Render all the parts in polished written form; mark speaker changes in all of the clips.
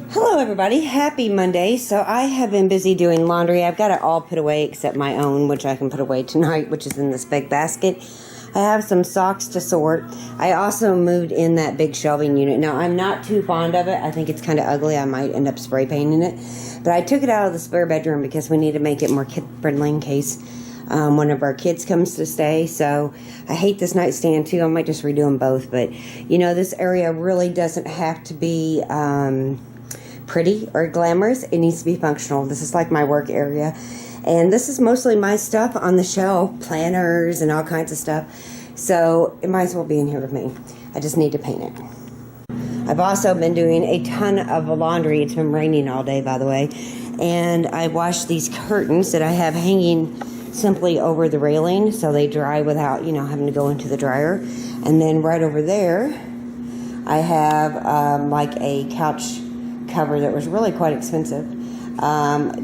Speaker 1: Hello everybody, happy Monday. So I have been busy doing laundry. I've got it all put away except my own, which I can put away tonight, which is in this big basket. I have some socks to sort. I also moved in that big shelving unit. Now I'm not too fond of it. I think it's kind of ugly. I might end up spray painting it. But I took it out of the spare bedroom because we need to make it more kid friendly in case one of our kids comes to stay. So I hate this nightstand too. I might just redo them both. But you know, this area really doesn't have to be pretty or glamorous. It needs to be functional. This is like my work area, and this is mostly my stuff on the shelf, planners and all kinds of stuff, so it might as well be in here with me. I just need to paint it. I've also been doing a ton of laundry. It's been raining all day, by the way, and I washed these curtains that I have hanging simply over the railing so they dry without, you know, having to go into the dryer. And then right over there I have like a couch cover that was really quite expensive,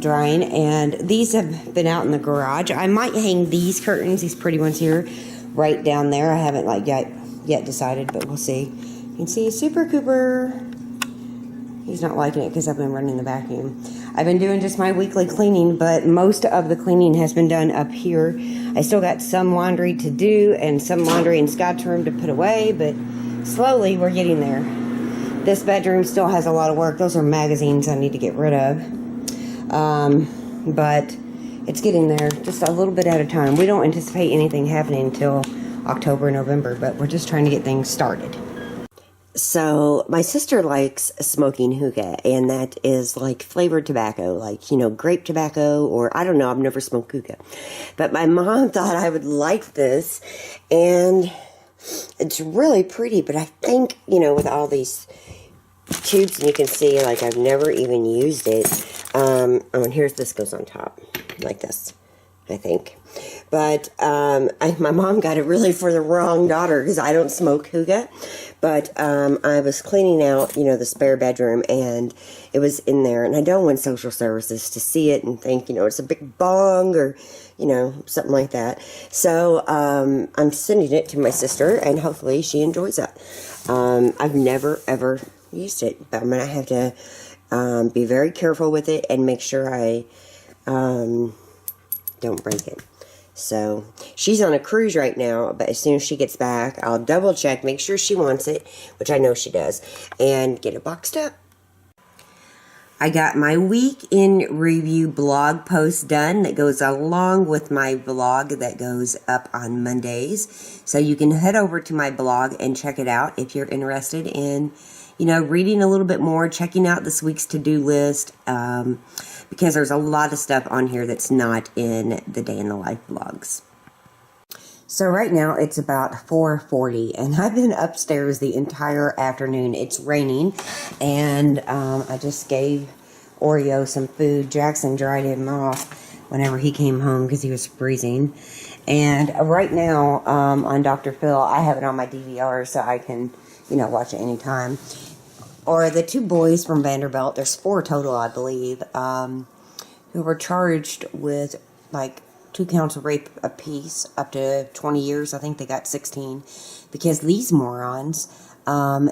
Speaker 1: drying, and these have been out in the garage. I might hang these curtains, these pretty ones here, right down there. I haven't like yet decided, but we'll see. You can see Super Cooper, he's not liking it because I've been running the vacuum. I've been doing just my weekly cleaning, but most of the cleaning has been done up here. I still got some laundry to do and some laundry in Scott's room to put away, but slowly we're getting there. This bedroom still has a lot of work. Those are magazines I need to get rid of. But it's getting there just a little bit at a time. We don't anticipate anything happening until October, November, but we're just trying to get things started. So my sister likes smoking hookah, and that is like flavored tobacco, like, you know, grape tobacco, or I don't know, I've never smoked hookah. But my mom thought I would like this, and it's really pretty, but I think, you know, with all these tubes, and you can see, like, I've never even used it. Oh, and here's, this goes on top, like this, I think. But my mom got it really for the wrong daughter, because I don't smoke hookah. But I was cleaning out, you know, the spare bedroom, and it was in there. And I don't want social services to see it and think, you know, it's a big bong or, you know, something like that. So I'm sending it to my sister, and hopefully she enjoys it. I've never, ever used it, but I'm going to have to be very careful with it and make sure I don't break it. So she's on a cruise right now, but as soon as she gets back, I'll double check, make sure she wants it, which I know she does, and get it boxed up. I got my week in review blog post done that goes along with my vlog that goes up on Mondays. So you can head over to my blog and check it out if you're interested in, you know, reading a little bit more, checking out this week's to-do list, because there's a lot of stuff on here that's not in the day in the life vlogs. So right now it's about 4:40, and I've been upstairs the entire afternoon. It's raining, and I just gave Oreo some food. Jackson dried him off whenever he came home because he was freezing. And right now on Dr. Phil, I have it on my DVR so I can, you know, watch it anytime. Or the two boys from Vanderbilt, there's 4 total, I believe, who were charged with, like, 2 counts of rape apiece, up to 20 years. I think they got 16, because these morons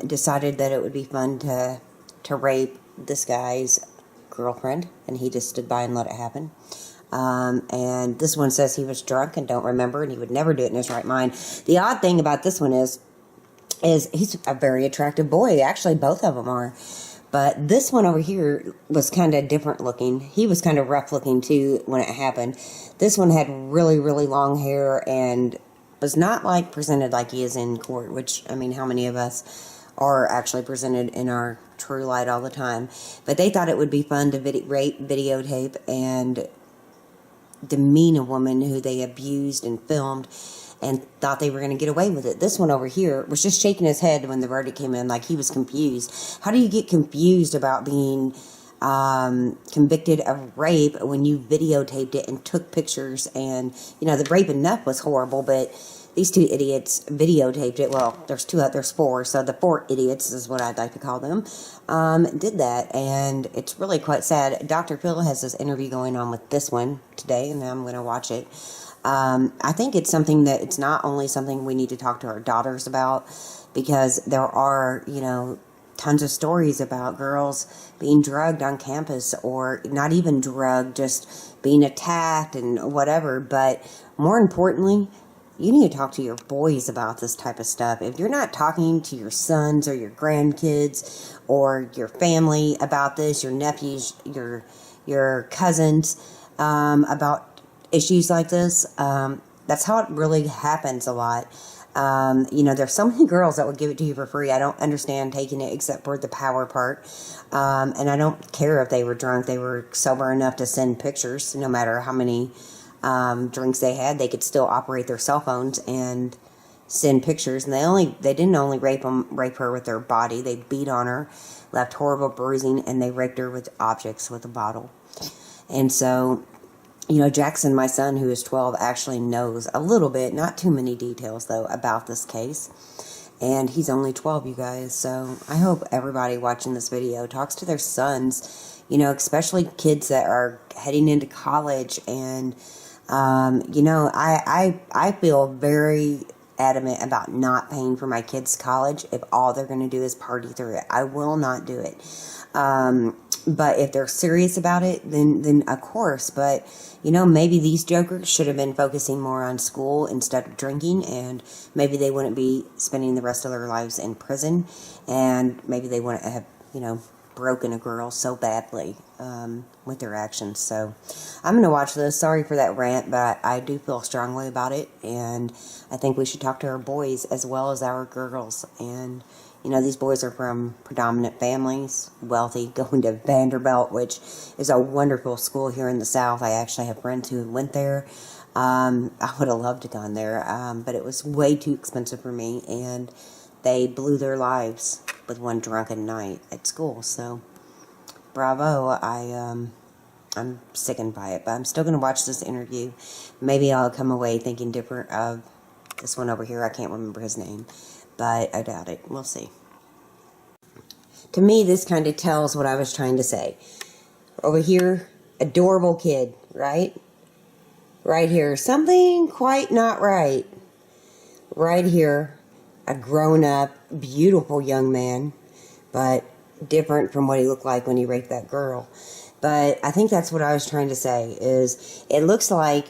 Speaker 1: decided that it would be fun to rape this guy's girlfriend, and he just stood by and let it happen. And this one says he was drunk and don't remember, and he would never do it in his right mind. The odd thing about this one is he's a very attractive boy. Actually, both of them are. But this one over here was kind of different looking. He was kind of rough looking too when it happened. This one had really, really long hair and was not like presented like he is in court, which, I mean, how many of us are actually presented in our true light all the time? But they thought it would be fun to videotape and demean a woman who they abused and filmed, and thought they were going to get away with it. This one over here was just shaking his head when the verdict came in, like he was confused. How do you get confused about being convicted of rape when you videotaped it and took pictures. And, you know, the rape enough was horrible, but these two idiots videotaped it. Well, there's four, so the four idiots is what I'd like to call them, did that, and it's really quite sad. Dr. Phil has this interview going on with this one today, and I'm going to watch it. I think it's something that it's not only something we need to talk to our daughters about, because there are, you know, tons of stories about girls being drugged on campus, or not even drugged, just being attacked and whatever. But more importantly, you need to talk to your boys about this type of stuff. If you're not talking to your sons or your grandkids or your family about this, your nephews, your cousins, about issues like this, that's how it really happens a lot. You know, there's so many girls that would give it to you for free. I don't understand taking it except for the power part. And I don't care if they were drunk. They were sober enough to send pictures, no matter how many drinks they had. They could still operate their cell phones and send pictures. And they didn't only rape her with their body. They beat on her, left horrible bruising, and they raped her with objects, with a bottle. And so, you know, Jackson, my son, who is 12, actually knows a little bit, not too many details, though, about this case. And he's only 12, you guys. So I hope everybody watching this video talks to their sons, you know, especially kids that are heading into college. And, you know, I feel very adamant about not paying for my kids' college if all they're going to do is party through it. I will not do it. But if they're serious about it, then of course. But, you know, maybe these jokers should have been focusing more on school instead of drinking, and maybe they wouldn't be spending the rest of their lives in prison, and maybe they wouldn't have, you know, broken a girl so badly with their actions. So I'm going to watch this. Sorry for that rant, but I do feel strongly about it, and I think we should talk to our boys as well as our girls. And, you know, these boys are from predominant families, wealthy, going to Vanderbilt, which is a wonderful school here in the South. I actually have friends who went there. I would have loved to have gone there, but it was way too expensive for me, and they blew their lives with one drunken night at school. So, bravo. I'm sickened by it, but I'm still going to watch this interview. Maybe I'll come away thinking different of this one over here. I can't remember his name, but I doubt it. We'll see. To me, this kind of tells what I was trying to say. Over here, adorable kid, right? Right here, something quite not right. Right here, a grown-up, beautiful young man, but different from what he looked like when he raped that girl. But I think that's what I was trying to say, is it looks like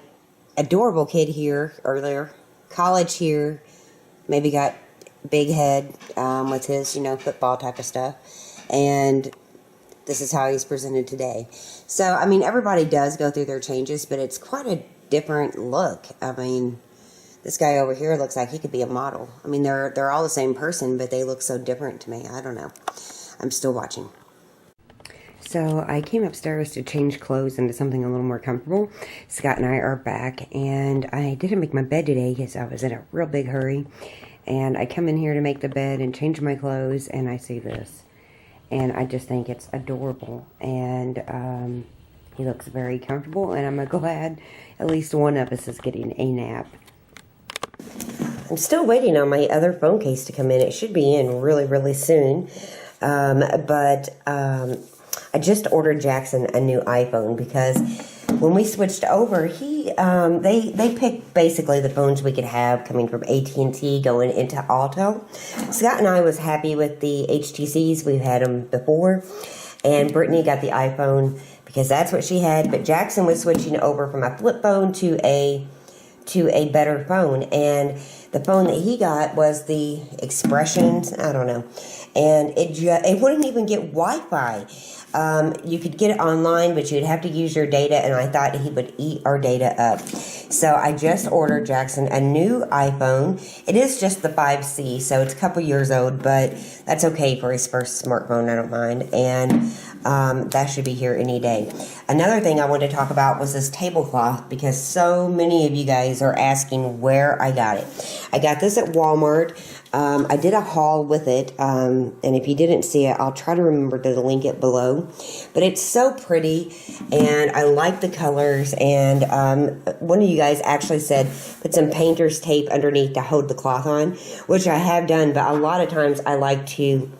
Speaker 1: adorable kid here earlier, college here, maybe got big head with his, you know, football type of stuff, and this is how he's presented today. So, I mean, everybody does go through their changes, but it's quite a different look. I mean, this guy over here looks like he could be a model. I mean, they're all the same person, but they look so different to me. I don't know. I'm still watching. So I came upstairs to change clothes into something a little more comfortable. Scott and I are back, and I didn't make my bed today because I was in a real big hurry. And I come in here to make the bed and change my clothes, and I see this. And I just think it's adorable. And he looks very comfortable, and I'm glad at least one of us is getting a nap. I'm still waiting on my other phone case to come in. It should be in really, really soon. I just ordered Jackson a new iPhone because when we switched over, they picked basically the phones we could have coming from AT&T going into Alto. Scott and I was happy with the HTCs. We've had them before, and Brittany got the iPhone because that's what she had. But Jackson was switching over from a flip phone to a better phone, and the phone that he got was the Expressions, I don't know, and it wouldn't even get Wi-Fi. You could get it online, but you'd have to use your data, and I thought he would eat our data up. So I just ordered Jackson a new iPhone. It is just the 5C, so it's a couple years old, but that's okay for his first smartphone. I don't mind, and that should be here any day. Another thing I wanted to talk about was this tablecloth, because so many of you guys are asking where I got it. I got this at Walmart. I did a haul with it, and if you didn't see it, I'll try to remember to link it below. But it's so pretty, and I like the colors, and one of you guys actually said put some painter's tape underneath to hold the cloth on, which I have done, but a lot of times I like to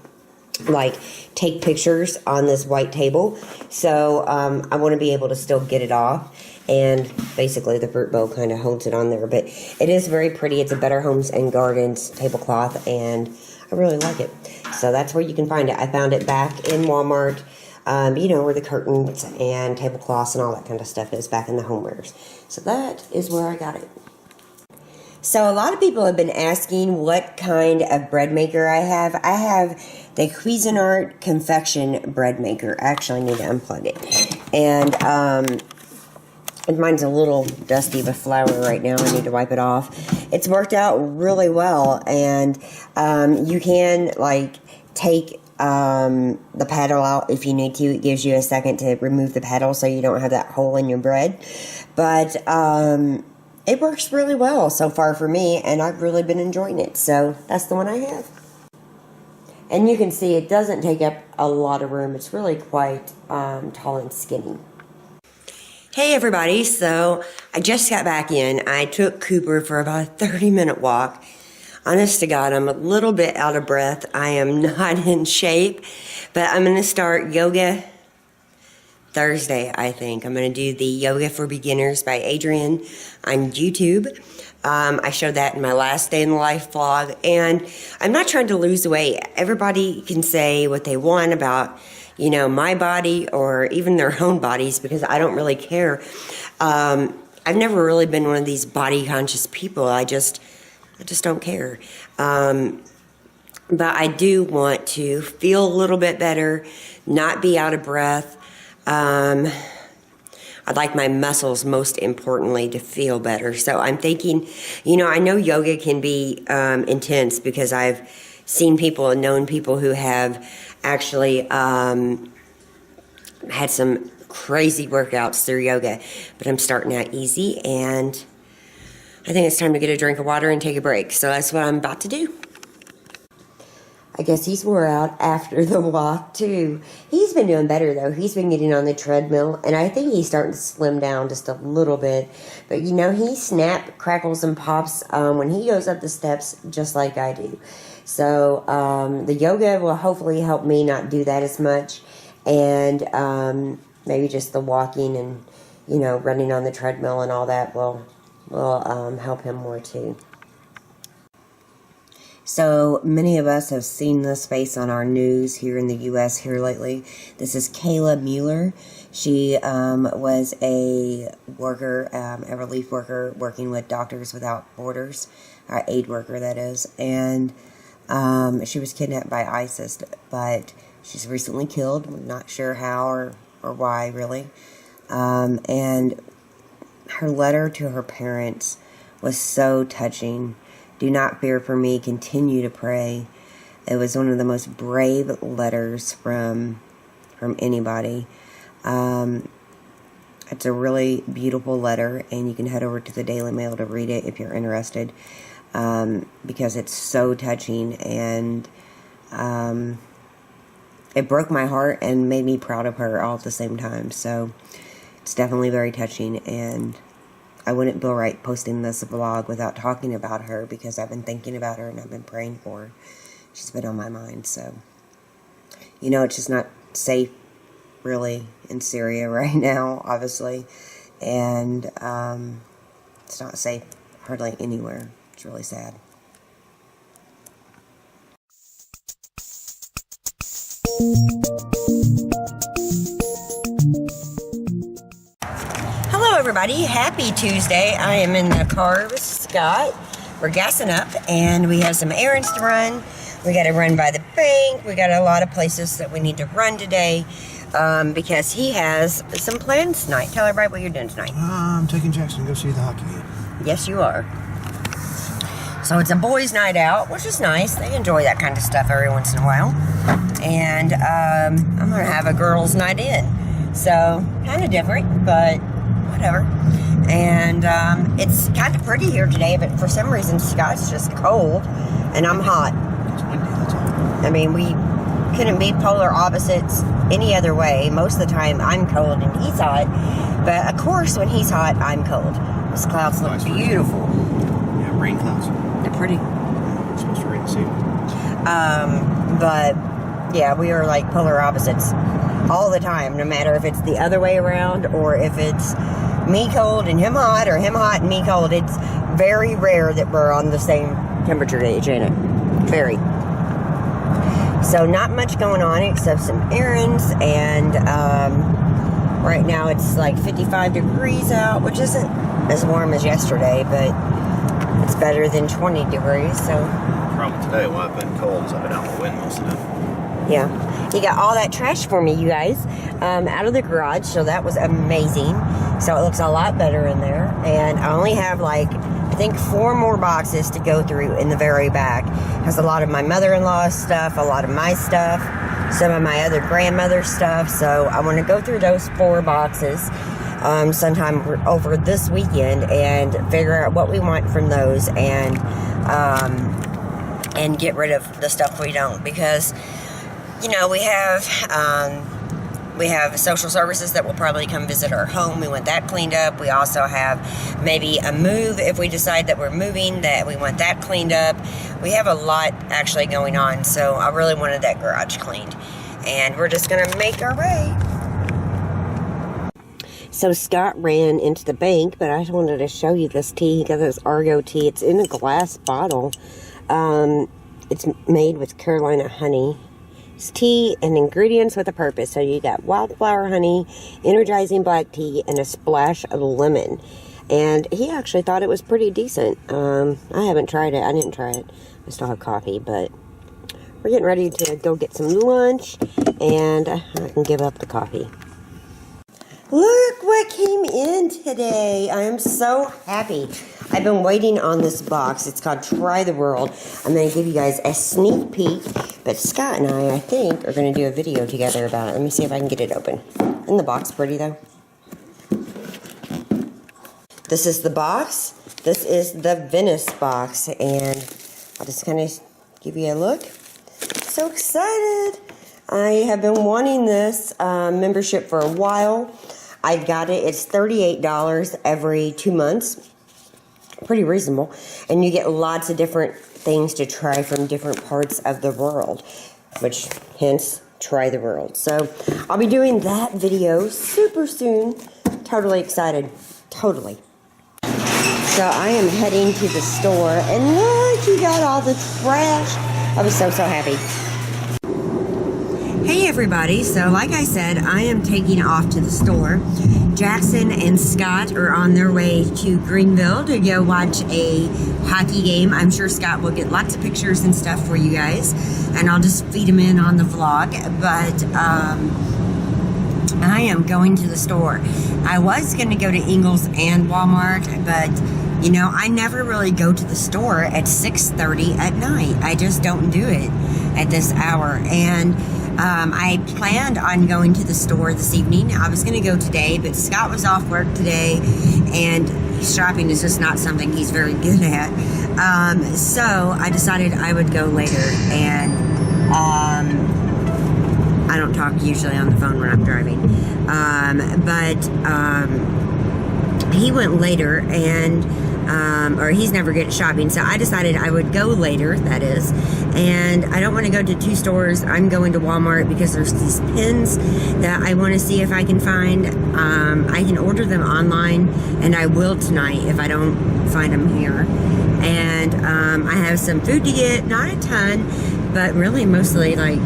Speaker 1: take pictures on this white table, so I want to be able to still get it off. And basically the fruit bowl kind of holds it on there. But it is very pretty. It's a Better Homes and Gardens tablecloth, and I really like it. So that's where you can find it. I found it back in Walmart, where the curtains and tablecloths and all that kind of stuff is, back in the homewares. So that is where I got it. So a lot of people have been asking what kind of bread maker I have. I have the Cuisinart Confection bread maker. I actually need to unplug it. And mine's a little dusty with flour right now. I need to wipe it off. It's worked out really well, and you can take the paddle out if you need to. It gives you a second to remove the paddle so you don't have that hole in your bread. But it works really well so far for me, and I've really been enjoying it. So that's the one I have. And you can see it doesn't take up a lot of room. It's really quite tall and skinny. Hey everybody, so I just got back in. I took Cooper for about a 30-minute walk. Honest to God, I'm a little bit out of breath. I am not in shape, but I'm going to start yoga Thursday, I think. I'm going to do the Yoga for Beginners by Adrienne on YouTube. I showed that in my last day in the life vlog, and I'm not trying to lose weight. Everybody can say what they want about my body or even their own bodies, because I don't really care. I've never really been one of these body conscious people. I just don't care. But I do want to feel a little bit better, not be out of breath. I'd like my muscles, most importantly, to feel better. So I'm thinking, I know yoga can be intense, because I've seen people and known people who have actually had some crazy workouts through yoga, but I'm starting out easy, and I think it's time to get a drink of water and take a break. So that's what I'm about to do. I guess he's wore out after the walk too. He's been doing better though. He's been getting on the treadmill, and I think he's starting to slim down just a little bit. But he snap, crackles, and pops when he goes up the steps, just like I do. So the yoga will hopefully help me not do that as much, and maybe just the walking and running on the treadmill and all that will help him more too. So many of us have seen this face on our news here in the U.S. here lately. This is Kayla Mueller. She was a worker, a relief worker working with Doctors Without Borders, our aid worker that is, and she was kidnapped by ISIS, but she's recently killed. We're not sure how or why really. And her letter to her parents was so touching. Do not fear for me. Continue to pray. It was one of the most brave letters from anybody. It's a really beautiful letter, and you can head over to the Daily Mail to read it if you're interested, because it's so touching, and it broke my heart and made me proud of her all at the same time. So it's definitely very touching, and I wouldn't feel right posting this vlog without talking about her, because I've been thinking about her and I've been praying for her. She's been on my mind. So, it's just not safe really in Syria right now, obviously. And it's not safe hardly anywhere. It's really sad. Hello everybody, happy Tuesday. I am in the car with Scott. We're gassing up, and we have some errands to run. We got to run by the bank. We got a lot of places that we need to run today, because he has some plans tonight. Tell everybody what you're doing tonight.
Speaker 2: I'm taking Jackson to go see the hockey game.
Speaker 1: Yes, you are. So it's a boys' night out, which is nice. They enjoy that kind of stuff every once in a while. And I'm going to have a girls' night in. So, kind of different, but whatever. And it's kind of pretty here today, but for some reason Scott's just cold and I'm hot.
Speaker 2: It's windy, that's all.
Speaker 1: I mean, we couldn't be polar opposites any other way. Most of the time I'm cold and he's hot, but of course when he's hot, I'm cold. These clouds look beautiful.
Speaker 2: Yeah, rain clouds.
Speaker 1: They're pretty.
Speaker 2: It's supposed to rain this evening.
Speaker 1: But yeah, we are like polar opposites all the time, no matter if it's the other way around or if it's me cold and him hot, or him hot and me cold. It's very rare that we're on the same temperature gauge, ain't it? Very. So not much going on except some errands, and right now it's like 55 degrees out, which isn't as warm as yesterday, but it's better than 20 degrees. So
Speaker 2: The problem today, why I've been cold, is I've been out in the wind most of the time.
Speaker 1: yeah, he got all that trash for me, you guys, out of the garage, so that was amazing. So it looks a lot better in there, and I only have like, I think 4 more boxes to go through in the very back. It has a lot of my mother-in-law's stuff, a lot of my stuff, some of my other grandmother's stuff, so I want to go through those 4 boxes sometime over this weekend and figure out what we want from those, and get rid of the stuff we don't, because you know, we have social services that will probably come visit our home. We want that cleaned up. We also have maybe a move if we decide that we're moving, that we want that cleaned up. We have a lot actually going on, so I really wanted that garage cleaned. And we're just going to make our way. So Scott ran into the bank, but I just wanted to show you this tea. He got this Argo tea. It's in a glass bottle. It's made with Carolina honey. It's tea and ingredients with a purpose. So you got wildflower honey, energizing black tea, and a splash of lemon. And he actually thought it was pretty decent. I haven't tried it. I didn't try it. I still have coffee, but we're getting ready to go get some lunch, and I can give up the coffee. Look what came in today. I am so happy. I've been waiting on this box. It's called Try the World. I'm going to give you guys a sneak peek, but Scott and I think, are going to do a video together about it. Let me see if I can get it open. Isn't the box pretty, though? This is the box. This is the Venice box, and I'll just kind of give you a look. So excited. I have been wanting this membership for a while. I got it. It's $38 every 2 months. Pretty reasonable. And you get lots of different things to try from different parts of the world, which hence Try the World. So I'll be doing that video super soon. Totally excited. Totally. So I am heading to the store, and look, you got all the trash. I was so happy. Hey everybody, so like I said, I am taking off to the store. Jackson and Scott are on their way to Greenville to go watch a hockey game. I'm sure Scott will get lots of pictures and stuff for you guys, and I'll just feed them in on the vlog, but I am going to the store. I was going to go to Ingles and Walmart, but you know, I never really go to the store at 6:30 at night. I just don't do it at this hour, and I planned on going to the store this evening. I was going to go today, but Scott was off work today, and shopping is just not something he's very good at. So I decided I would go later, and I don't talk usually on the phone when I'm driving. But he went later, and or he's never good at shopping, so I decided I would go later, that is, and I don't want to go to 2 stores. I'm going to Walmart because there's these pins that I want to see if I can find. I can order them online, and I will tonight if I don't find them here. And I have some food to get, not a ton, but really mostly like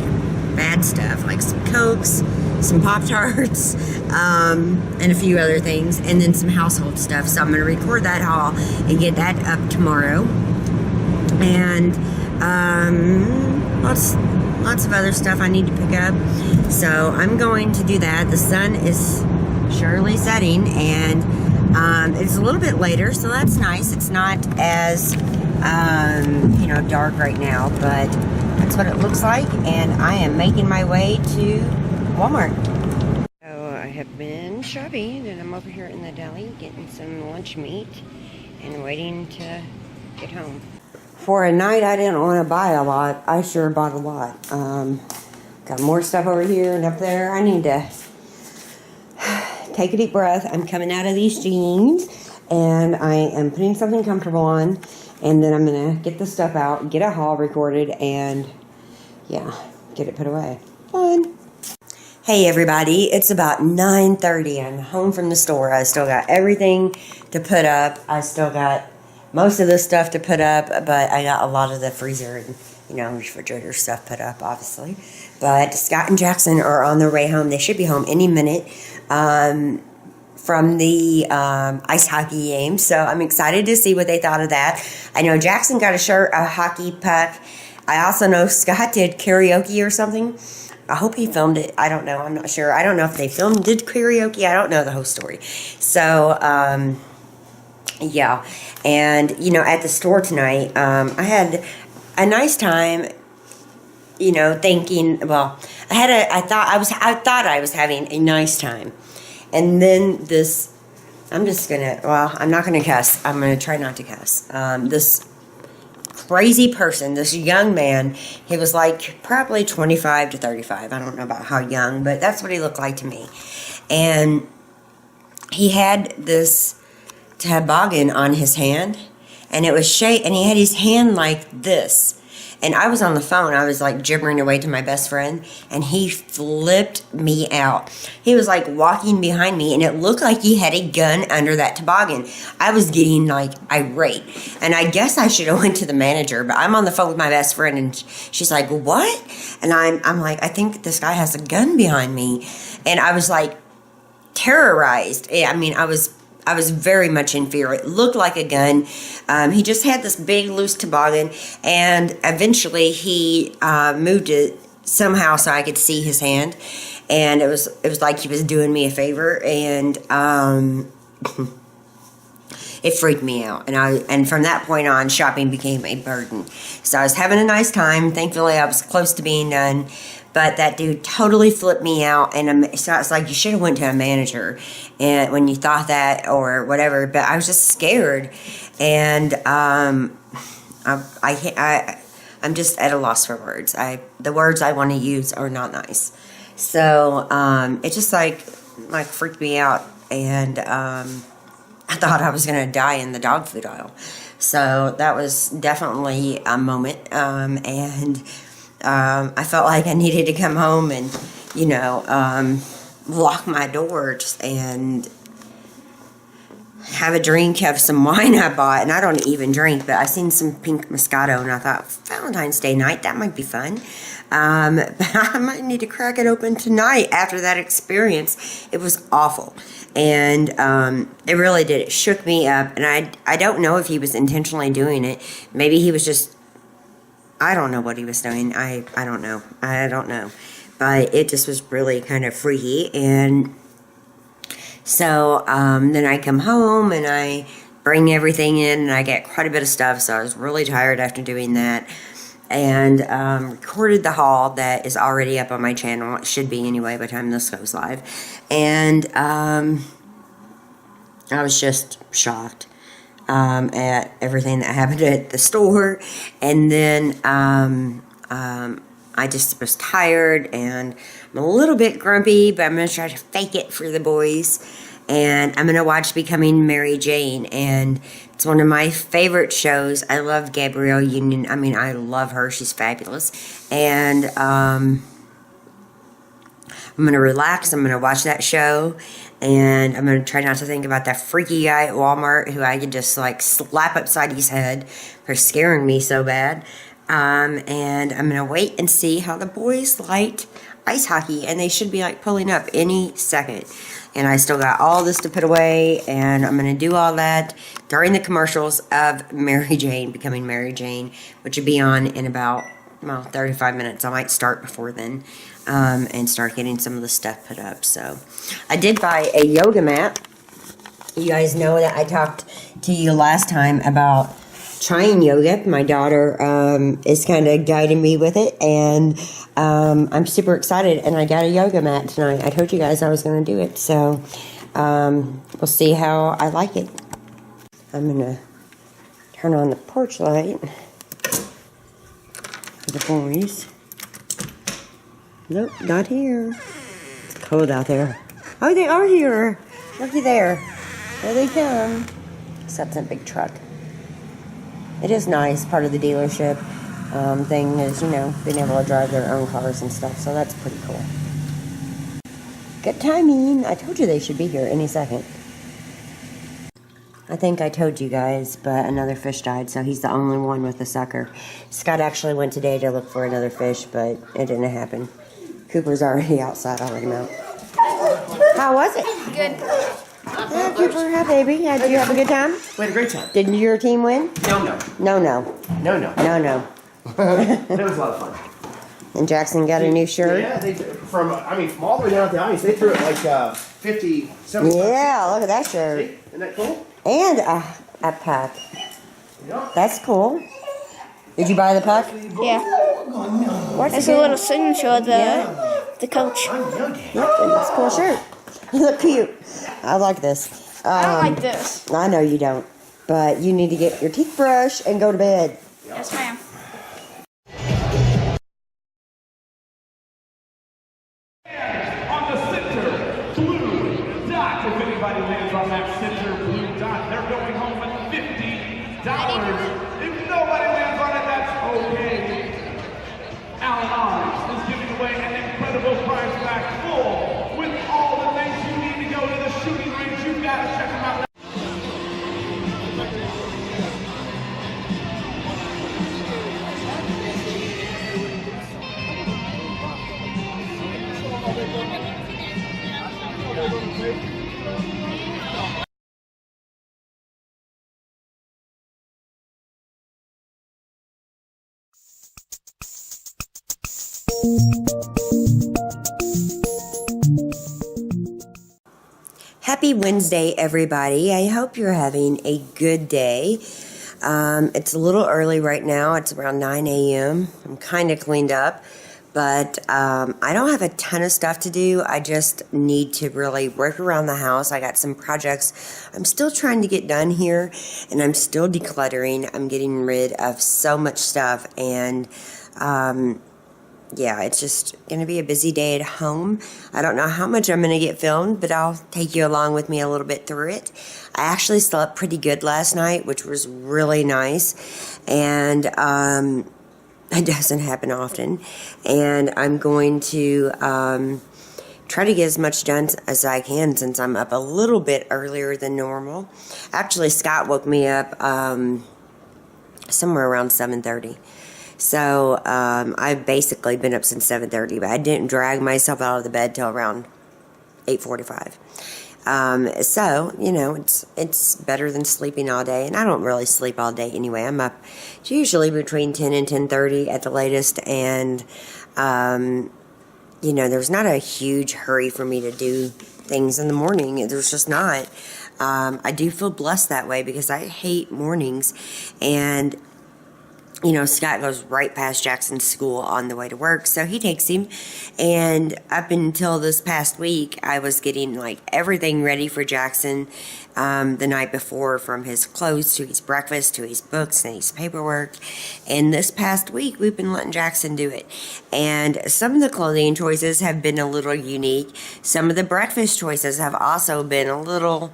Speaker 1: bad stuff, like some Cokes, some Pop-Tarts, and a few other things, and then some household stuff. So I'm going to record that haul and get that up tomorrow. And lots of other stuff I need to pick up. So I'm going to do that. The sun is surely setting, and it's a little bit later, so that's nice. It's not as dark right now, but that's what it looks like, and I am making my way to Walmart. So I have been shopping, and I'm over here in the deli getting some lunch meat and waiting to get home. For a night I didn't want to buy a lot, I sure bought a lot. Got more stuff over here and up there. I need to take a deep breath. I'm coming out of these jeans, and I am putting something comfortable on, and then I'm going to get the stuff out, get a haul recorded, and yeah, get it put away. Fun. Hey everybody, it's about 9:30. I'm home from the store. I still got everything to put up. I still got most of the stuff to put up, but I got a lot of the freezer and, refrigerator stuff put up, obviously. But Scott and Jackson are on their way home. They should be home any minute from the ice hockey game. So I'm excited to see what they thought of that. I know Jackson got a hockey puck. I also know Scott did karaoke or something. I hope he filmed it. I don't know. I'm not sure. I don't know if they did karaoke. I don't know the whole story. So, yeah. And, at the store tonight, I had a nice time, thinking, well, I thought I was having a nice time. And then I'm not going to cuss. I'm going to try not to cuss. This crazy person, this young man, he was like probably 25 to 35. I don't know about how young, but that's what he looked like to me. And he had this toboggan on his hand, and it was and he had his hand like this. And I was on the phone. I was like gibbering away to my best friend, and he flipped me out. He was like walking behind me, and it looked like he had a gun under that toboggan. I was getting like irate, and I guess I should have went to the manager, but I'm on the phone with my best friend, and she's like, "What?" And I'm like, "I think this guy has a gun behind me," and I was like terrorized. I mean, I was very much in fear. It looked like a gun. He just had this big loose toboggan, and eventually he moved it somehow so I could see his hand, and it was like he was doing me a favor, and it freaked me out. And from that point on, shopping became a burden. So I was having a nice time. Thankfully, I was close to being done. But that dude totally flipped me out, and so it's like you should have went to a manager, and when you thought that or whatever. But I was just scared, and I'm just at a loss for words. The words I want to use are not nice, so it just like freaked me out, and I thought I was gonna die in the dog food aisle. So that was definitely a moment, and. I felt like I needed to come home and, lock my doors and have a drink, have some wine I bought. And I don't even drink, but I seen some pink Moscato, and I thought, Valentine's Day night, that might be fun. But I might need to crack it open tonight after that experience. It was awful. And it really did. It shook me up. And I don't know if he was intentionally doing it. Maybe he was just... I don't know what he was doing. I don't know. I don't know. But it just was really kind of freaky. And so then I come home and I bring everything in, and I get quite a bit of stuff. So I was really tired after doing that. And recorded the haul that is already up on my channel. It should be anyway by the time this goes live. And I was just shocked. At everything that happened at the store, and then I just was tired, and I'm a little bit grumpy, but I'm going to try to fake it for the boys, and I'm going to watch Becoming Mary Jane, and it's one of my favorite shows. I love Gabrielle Union. I mean, I love her. She's fabulous, and I'm going to relax. I'm going to watch that show. And I'm going to try not to think about that freaky guy at Walmart who I could just like slap upside his head for scaring me so bad. And I'm going to wait and see how the boys liked ice hockey. And they should be like pulling up any second. And I still got all this to put away. And I'm going to do all that during the commercials of Mary Jane, Becoming Mary Jane, which will be on in about 35 minutes. I might start before then. And start getting some of the stuff put up. So I did buy a yoga mat. You guys know that I talked to you last time about trying yoga. My daughter is kind of guiding me with it, and I'm super excited. And I got a yoga mat tonight. I told you guys I was going to do it, so we'll see how I like it. I'm going to turn on the porch light for the boys. Nope, not here. It's cold out there. Oh, they are here. Looky there. There they come. Except that big truck. It is nice. Part of the dealership thing is, you know, being able to drive their own cars and stuff. So that's pretty cool. Good timing. I told you they should be here any second. I think I told you guys, but another fish died, so he's the only one with the sucker. Scott actually went today to look for another fish, but it didn't happen. Cooper's already outside. I'll let him out. How was it?
Speaker 3: Good.
Speaker 1: Yeah, Cooper, hi, baby. Did you have a good time?
Speaker 4: We had a great time.
Speaker 1: Did your team win?
Speaker 4: No.
Speaker 1: No.
Speaker 4: It was a lot of fun.
Speaker 1: And Jackson got a new shirt?
Speaker 4: Yeah, from all the way down at the ice, they threw it like 50, 70.
Speaker 1: Yeah, look at that shirt.
Speaker 4: See? Isn't that cool?
Speaker 1: And a puck.
Speaker 4: Yeah.
Speaker 1: That's cool. Did you buy the puck?
Speaker 3: Yeah.
Speaker 1: What's
Speaker 3: It's a little signature of the coach.
Speaker 1: Yep, it's a cool shirt. You look cute. I like this.
Speaker 3: I don't like this.
Speaker 1: I know you don't. But you need to get your teeth brushed and go to bed.
Speaker 3: Yes, ma'am.
Speaker 5: On the center, blue dot. If anybody lands on that center blue dot, they're going home with $50. If nobody lands on it, that's okay. Alan Oz is giving away an incredible prize pack full with all the things you need to go to the shooting range. You've got to check them out.
Speaker 1: Happy Wednesday, everybody. I hope you're having a good day. It's a little early right now. It's around 9 a.m. I'm kind of cleaned up, but I don't have a ton of stuff to do. I just need to really work around the house. I got some projects I'm still trying to get done here, and I'm still decluttering. I'm getting rid of so much stuff, and yeah, it's just going to be a busy day at home. I don't know how much I'm going to get filmed, but I'll take you along with me a little bit through it. I actually slept pretty good last night, which was really nice, and it doesn't happen often. And I'm going to try to get as much done as I can since I'm up a little bit earlier than normal. Actually, Scott woke me up somewhere around 7:30. So I've basically been up since 7:30, but I didn't drag myself out of the bed till around 8:45. So, you know, it's better than sleeping all day, and I don't really sleep all day anyway. I'm up usually between 10 and 10:30 at the latest, and, you know, there's not a huge hurry for me to do things in the morning. There's just not. I do feel blessed that way because I hate mornings, and you know, Scott goes right past Jackson's school on the way to work, so he takes him. And up until this past week, I was getting like everything ready for Jackson the night before, from his clothes to his breakfast to his books and his paperwork. And this past week, we've been letting Jackson do it. And some of the clothing choices have been a little unique. Some of the breakfast choices have also been a little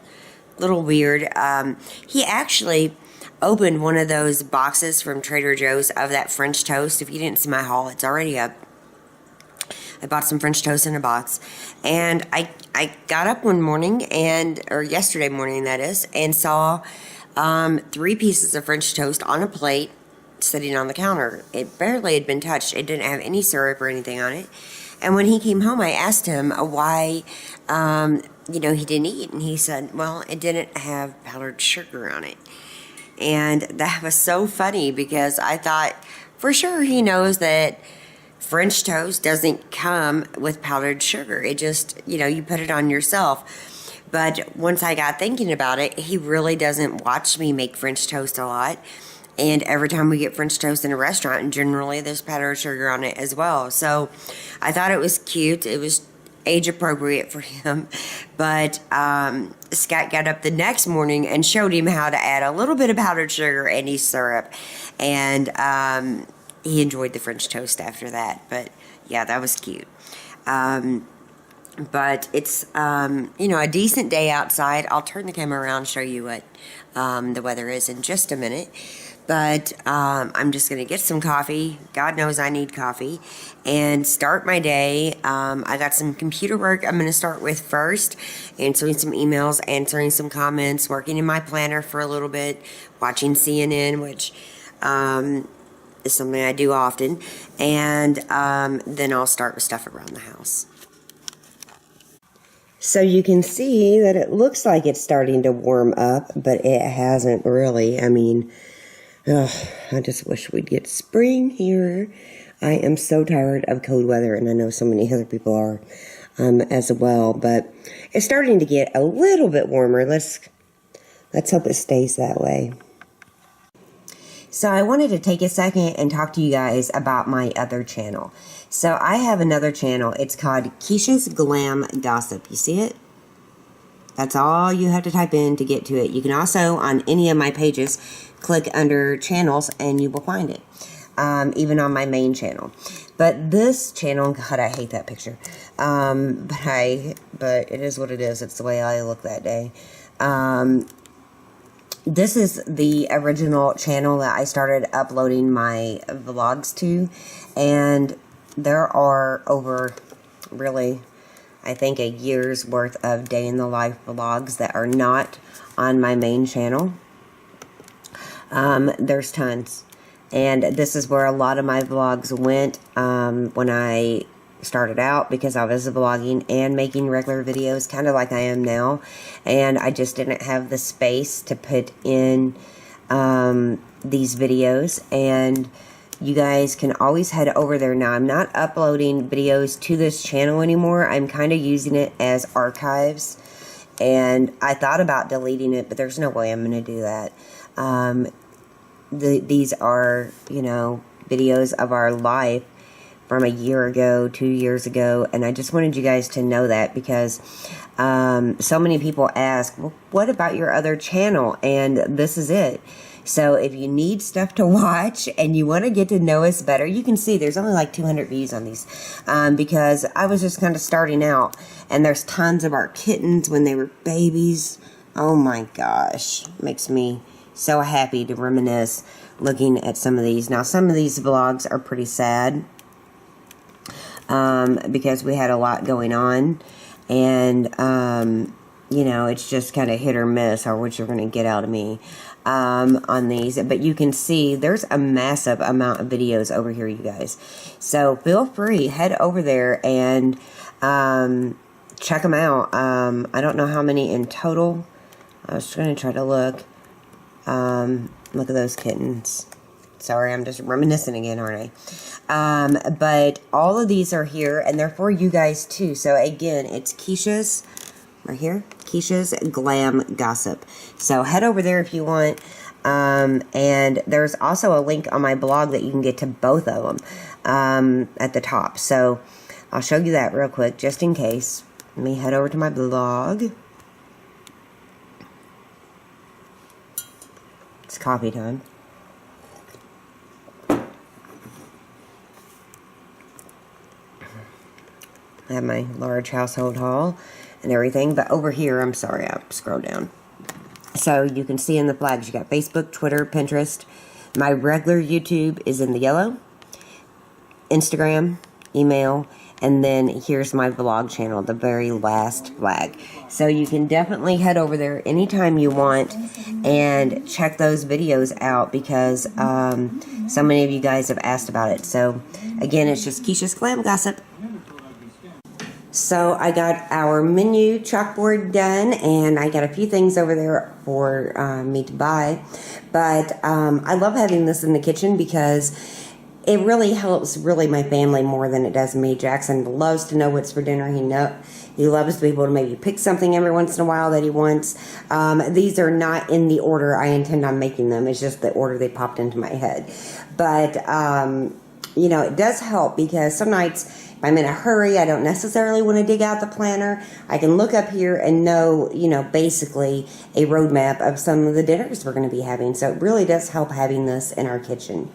Speaker 1: weird. He actually opened one of those boxes from Trader Joe's of that French toast. If you didn't see my haul, it's already up. I bought some French toast in a box, and I got up one morning, or yesterday morning that is, and saw 3 pieces of French toast on a plate sitting on the counter. It barely had been touched. It didn't have any syrup or anything on it. And when he came home, I asked him why you know, he didn't eat, and he said, well, it didn't have powdered sugar on it. And that was so funny because I thought for sure he knows that French toast doesn't come with powdered sugar. It just, you know, you put it on yourself. But once I got thinking about it, he really doesn't watch me make French toast a lot. And every time we get French toast in a restaurant, and generally there's powdered sugar on it as well. So I thought it was cute. It was age appropriate for him. But Scott got up the next morning and showed him how to add a little bit of powdered sugar and yeast syrup. And he enjoyed the French toast after that. But yeah, that was cute. But it's, a decent day outside. I'll turn the camera around and show you what the weather is in just a minute. But I'm just going to get some coffee. God knows I need coffee. And start my day. I got some computer work I'm going to start with first. Answering some emails, answering some comments, working in my planner for a little bit, watching CNN, which is something I do often. And then I'll start with stuff around the house. So you can see that it looks like it's starting to warm up, but it hasn't really. I mean, I just wish we'd get spring here. I am so tired of cold weather, and I know so many other people are as well. But it's starting to get a little bit warmer. Let's hope it stays that way. So I wanted to take a second and talk to you guys about my other channel. So I have another channel. It's called Kisha's Glam Gossip. You see it? That's all you have to type in to get to it. You can also, on any of my pages, click under channels and you will find it. Even on my main channel. But this channel, God, I hate that picture. But it is what it is. It's the way I look that day. This is the original channel that I started uploading my vlogs to. And there are over, really, I think a year's worth of day in the life vlogs that are not on my main channel. There's tons. And this is where a lot of my vlogs went when I started out, because I was vlogging and making regular videos, kind of like I am now. And I just didn't have the space to put in these videos. And you guys can always head over there now. I'm not uploading videos to this channel anymore. I'm kind of using it as archives. And I thought about deleting it, but there's no way I'm going to do that. These are, videos of our life from a year ago, 2 years ago, and I just wanted you guys to know that, because so many people ask, well, what about your other channel? And this is it. So if you need stuff to watch and you want to get to know us better, you can see there's only like 200 views on these, because I was just kind of starting out, and there's tons of our kittens when they were babies. Oh my gosh, makes me so happy to reminisce looking at some of these. Now, some of these vlogs are pretty sad, because we had a lot going on, and it's just kind of hit or miss, or what you're going to get out of me on these. But you can see there's a massive amount of videos over here, you guys. So feel free, head over there and check them out. I don't know how many in total. I was going to try to look. Look at those kittens. Sorry, I'm just reminiscing again, aren't I? But all of these are here, and they're for you guys too. So again, it's Kisha's, right here, Kisha's Glam Gossip. So head over there if you want. And there's also a link on my blog that you can get to both of them at the top. So I'll show you that real quick, just in case. Let me head over to my blog. It's coffee time. I have my large household haul and everything. But over here, I'm sorry, I scrolled down. So you can see in the flags, you got Facebook, Twitter, Pinterest. My regular YouTube is in the yellow. Instagram, email, and then here's my vlog channel, the very last flag. So you can definitely head over there anytime you want and check those videos out, because so many of you guys have asked about it. So again, it's just Kisha's Glam Gossip. So I got our menu chalkboard done, and I got a few things over there for me to buy. But I love having this in the kitchen, because it really helps my family more than it does me. Jackson loves to know what's for dinner. He loves to be able to maybe pick something every once in a while that he wants. These are not in the order I intend on making them. It's just the order they popped into my head. But, it does help because some nights if I'm in a hurry, I don't necessarily want to dig out the planner. I can look up here and know, basically a roadmap of some of the dinners we're going to be having. So it really does help having this in our kitchen.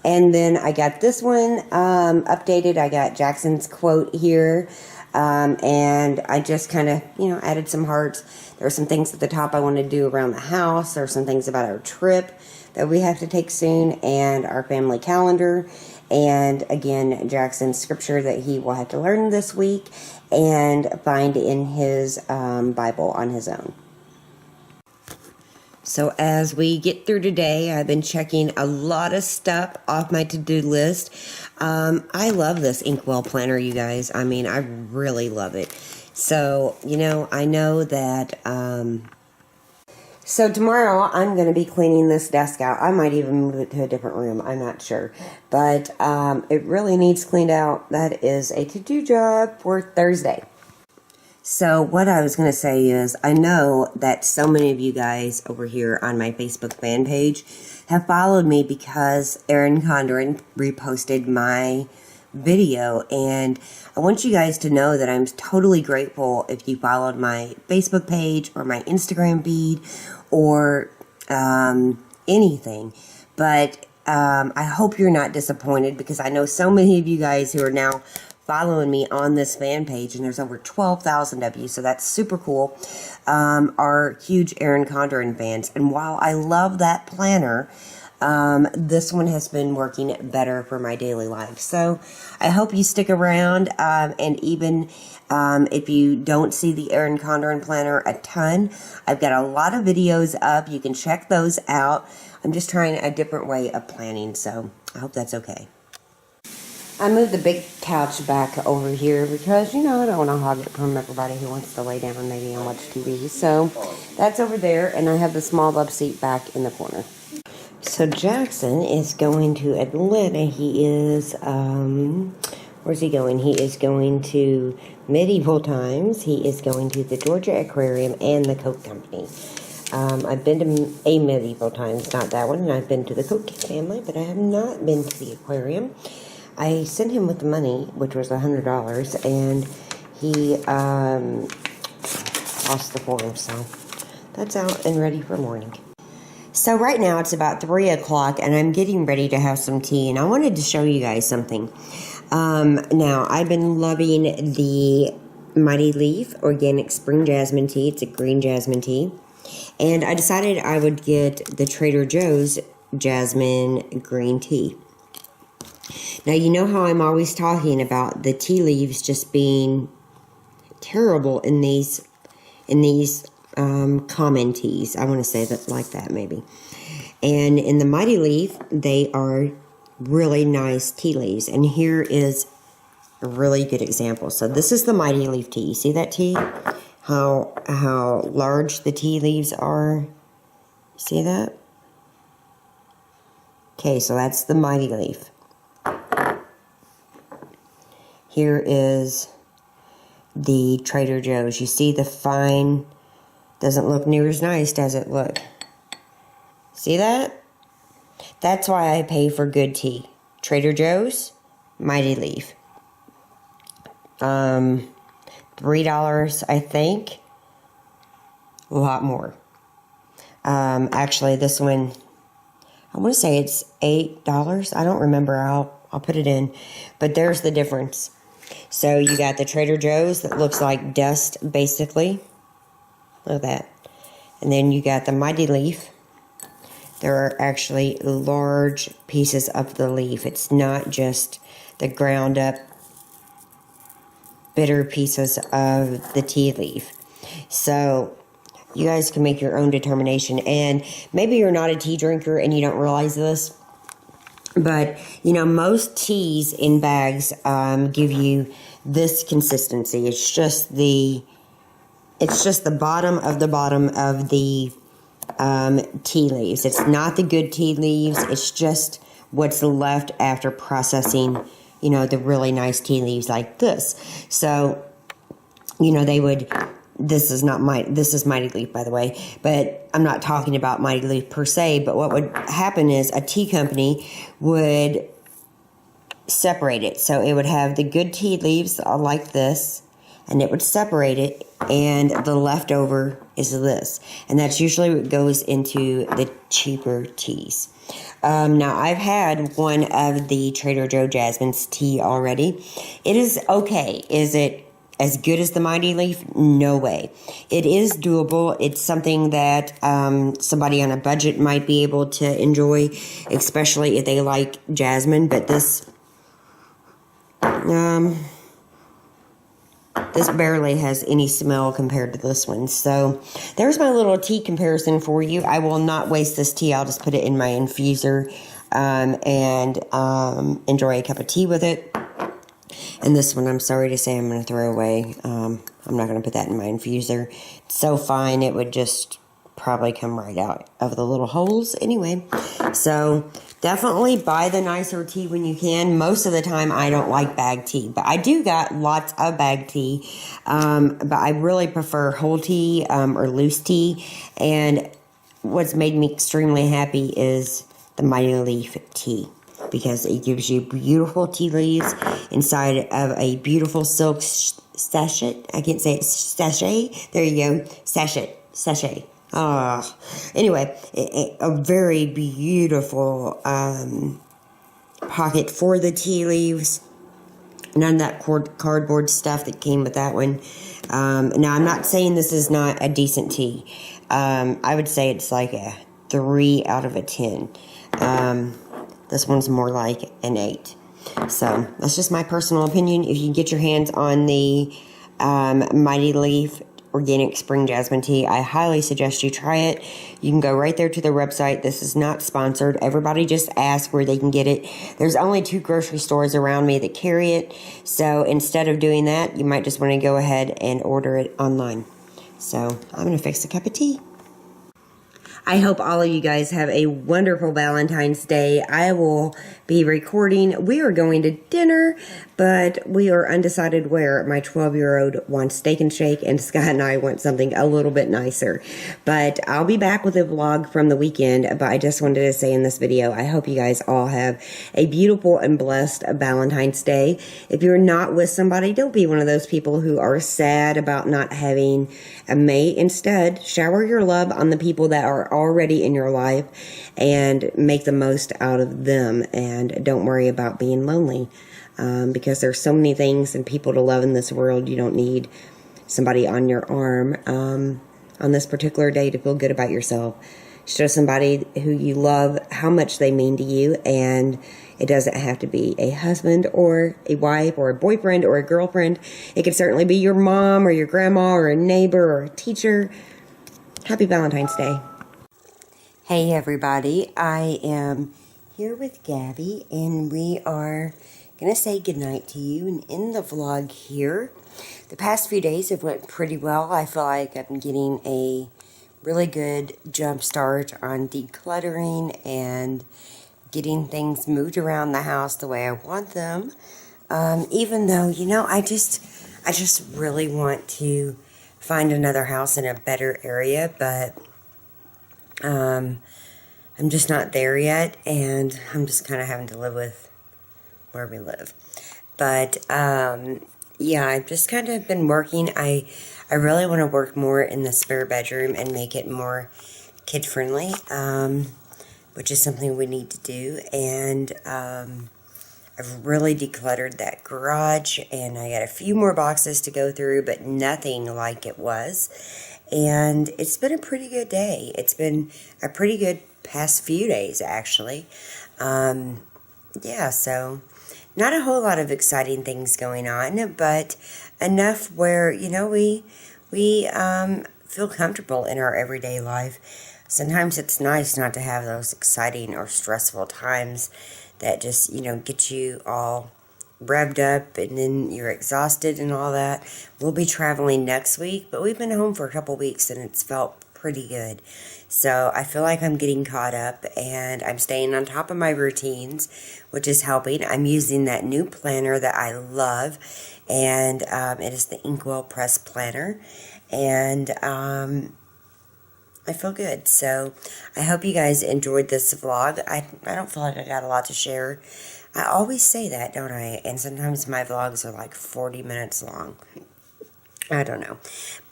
Speaker 1: And then I got this one updated. I got Jackson's quote here. And I just kind of, added some hearts. There are some things at the top I want to do around the house. There are some things about our trip that we have to take soon and our family calendar. And again, Jackson's scripture that he will have to learn this week and find in his Bible on his own. So as we get through today, I've been checking a lot of stuff off my to-do list. I love this Inkwell planner, you guys. I mean, I really love it. So, I know that... So tomorrow, I'm going to be cleaning this desk out. I might even move it to a different room. I'm not sure. But it really needs cleaned out. That is a to-do job for Thursday. So what I was going to say is, I know that so many of you guys over here on my Facebook fan page have followed me because Erin Condren reposted my video. And I want you guys to know that I'm totally grateful if you followed my Facebook page or my Instagram feed or anything. But I hope you're not disappointed because I know so many of you guys who are now following me on this fan page, and there's over 12,000 of you, so that's super cool, are huge Erin Condren fans. And while I love that planner, this one has been working better for my daily life. So I hope you stick around, and even if you don't see the Erin Condren planner a ton, I've got a lot of videos up. You can check those out. I'm just trying a different way of planning, so I hope that's okay. I moved the big couch back over here because, I don't want to hog it from everybody who wants to lay down maybe and watch TV. So that's over there, and I have the small love seat back in the corner. So Jackson is going to Atlanta. He is, where's he going? He is going to Medieval Times. He is going to the Georgia Aquarium and the Coke Company. I've been to a Medieval Times, not that one, and I've been to the Coke family, but I have not been to the aquarium. I sent him with the money, which was $100, and he lost the form, so that's out and ready for morning. So right now it's about 3 o'clock, and I'm getting ready to have some tea, and I wanted to show you guys something. Now, I've been loving the Mighty Leaf Organic Spring Jasmine Tea. It's a green jasmine tea. And I decided I would get the Trader Joe's Jasmine Green Tea. Now, you know how I'm always talking about the tea leaves just being terrible in these common teas. I want to say that like that, maybe. And in the Mighty Leaf, they are really nice tea leaves. And here is a really good example. So this is the Mighty Leaf tea. You see that tea? How large the tea leaves are? See that? Okay, so that's the Mighty Leaf. Here is the Trader Joe's. You see the fine, doesn't look near as nice, does it? Look. See that? That's why I pay for good tea. Trader Joe's, Mighty Leaf. $3, I think. A lot more. Actually, this one, I want to say it's $8. I don't remember. I'll put it in. But there's the difference. So you got the Trader Joe's that looks like dust, basically. Look at that. And then you got the Mighty Leaf. There are actually large pieces of the leaf. It's not just the ground up bitter pieces of the tea leaf. So you guys can make your own determination. And maybe you're not a tea drinker and you don't realize this. But, most teas in bags give you this consistency. It's just the bottom of the tea leaves. It's not the good tea leaves. It's just what's left after processing, you know, the really nice tea leaves like this. So, you know, they would, this is Mighty Leaf, by the way, but I'm not talking about Mighty Leaf per se, but what would happen is a tea company would separate it. So it would have the good tea leaves like this, and it would separate it, and the leftover is this. And that's usually what goes into the cheaper teas. Now, I've had one of the Trader Joe Jasmine's tea already. It is okay. Is it as good as the Mighty Leaf? No way. It is doable. It's something that somebody on a budget might be able to enjoy, especially if they like jasmine. But this barely has any smell compared to this one. So there's my little tea comparison for you. I will not waste this tea. I'll just put it in my infuser and enjoy a cup of tea with it. And this one, I'm sorry to say, I'm going to throw away. I'm not going to put that in my infuser. It's so fine, it would just probably come right out of the little holes anyway. So definitely buy the nicer tea when you can. Most of the time, I don't like bag tea, but I do got lots of bag tea. But I really prefer whole tea or loose tea. And what's made me extremely happy is the Mighty Leaf tea, because it gives you beautiful tea leaves inside of a beautiful silk sachet. I can't say it, sachet. There you go, sachet. Anyway, a very beautiful pocket for the tea leaves. None of that cardboard stuff that came with that one. Now, I'm not saying this is not a decent tea. I would say it's like a 3 out of 10. This one's more like an 8. So that's just my personal opinion. If you get your hands on the Mighty Leaf Organic Spring Jasmine Tea, I highly suggest you try it. You can go right there to their website. This is not sponsored. Everybody just ask where they can get it. There's only 2 grocery stores around me that carry it. So instead of doing that, you might just want to go ahead and order it online. So I'm going to fix a cup of tea. I hope all of you guys have a wonderful Valentine's Day. I will be recording. We are going to dinner, but we are undecided where. My 12-year-old wants Steak and Shake, and Scott and I want something a little bit nicer. But I'll be back with a vlog from the weekend, but I just wanted to say in this video, I hope you guys all have a beautiful and blessed Valentine's Day. If you're not with somebody, don't be one of those people who are sad about not having a mate. Instead, shower your love on the people that are already in your life and make the most out of them, and don't worry about being lonely, because there's so many things and people to love in this world. You don't need somebody on your arm on this particular day to feel good about yourself. Show somebody who you love how much they mean to you, and it doesn't have to be a husband or a wife or a boyfriend or a girlfriend. It could certainly be your mom or your grandma or a neighbor or a teacher. Happy Valentine's Day. Hey everybody, I am here with Gabby, and we are going to say goodnight to you and end the vlog here. The past few days have went pretty well. I feel like I'm getting a really good jump start on decluttering and getting things moved around the house the way I want them. Even though, you know, I just really want to find another house in a better area, but I'm just not there yet, and I'm just kind of having to live with where we live. But yeah, I've just kind of been working. I really want to work more in the spare bedroom and make it more kid-friendly, which is something we need to do. And I've really decluttered that garage, and I got a few more boxes to go through, but nothing like it was. And it's been a pretty good day. It's been a pretty good past few days, actually. Yeah, so not a whole lot of exciting things going on, but enough where, you know, we feel comfortable in our everyday life. Sometimes it's nice not to have those exciting or stressful times that just, you know, get you all revved up and then you're exhausted and all that. We'll be traveling next week, but we've been home for a couple weeks and it's felt pretty good. So I feel like I'm getting caught up, and I'm staying on top of my routines, which is helping. I'm using that new planner that I love, and it is the Inkwell Press Planner, and I feel good. So I hope you guys enjoyed this vlog. I don't feel like I got a lot to share. I always say that, don't I? And sometimes my vlogs are like 40 minutes long. I don't know.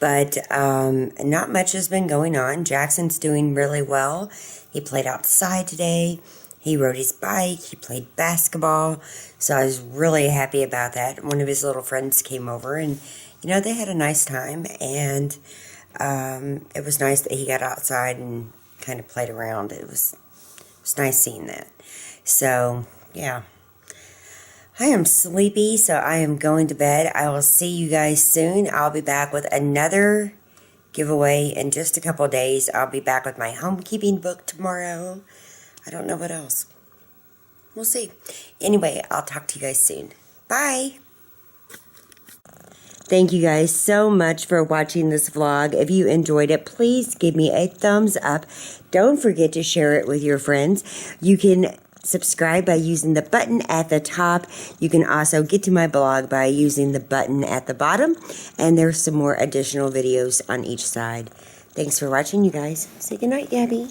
Speaker 1: But not much has been going on. Jackson's doing really well. He played outside today. He rode his bike. He played basketball. So I was really happy about that. One of his little friends came over, and, you know, they had a nice time. And it was nice that he got outside and kind of played around. It was nice seeing that. So, yeah. I am sleepy, so I am going to bed. I will see you guys soon. I'll be back with another giveaway in just a couple of days. I'll be back with my homekeeping book tomorrow. I don't know what else. We'll see. Anyway, I'll talk to you guys soon. Bye. Thank you guys so much for watching this vlog. If you enjoyed it, please give me a thumbs up. Don't forget to share it with your friends. You can subscribe by using the button at the top. You can also get to my blog by using the button at the bottom. And there's some more additional videos on each side. Thanks for watching, you guys. Say goodnight, Gabby.